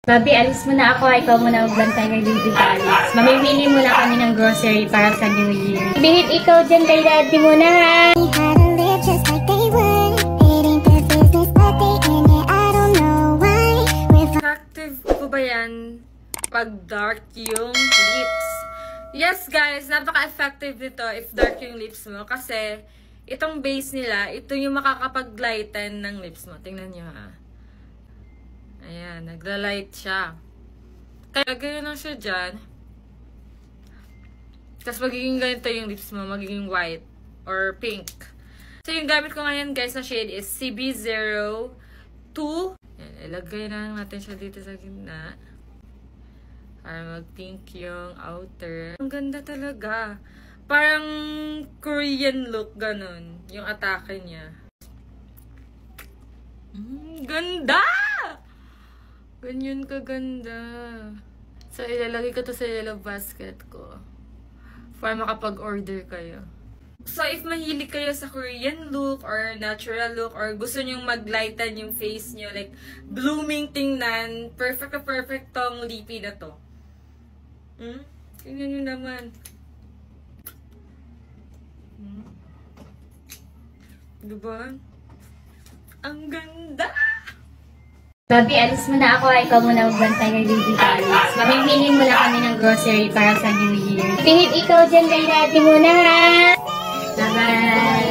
Babi, alis muna ako. Ikaw muna magbantay kay Baby Alice. Mamimili muna kami ng grocery para sa New Year. Bihit ikaw dyan kay daddy muna, ha? Effective po ba yan pag dark yung lips? Yes guys, napaka-effective nito if dark yung lips mo. Kasi itong base nila, ito yung makakapag-lighten ng lips mo. Tingnan nyo ha. Ayan, nagla-light siya. Kaya gano'n lang siya dyan. Tapos magiging ganito yung lips mo, magiging white or pink. So yung gamit ko ngayon guys na shade is CB02. Ayan, ilagay na natin siya dito sa gitna. Para mag-pink yung outer. Ang ganda talaga. Parang Korean look, ganun. Yung atake niya. Ganda! Ganyan kaganda. So, ilalagay ko to sa yellow basket ko. Para makapag-order kayo. So, if mahilig kayo sa Korean look or natural look or gusto nyong mag-lighten yung face nyo, like blooming tingnan, perfect na perfect tong lippy na to. Tingnan nyo naman. Diba? Ang ganda! Babi, alis muna ako. Ikaw muna magbantay kay Baby Alice. Mamimili muna kami ng grocery para sa New Year. Bihit ikaw dyan kay daddy muna, ha? Bye-bye!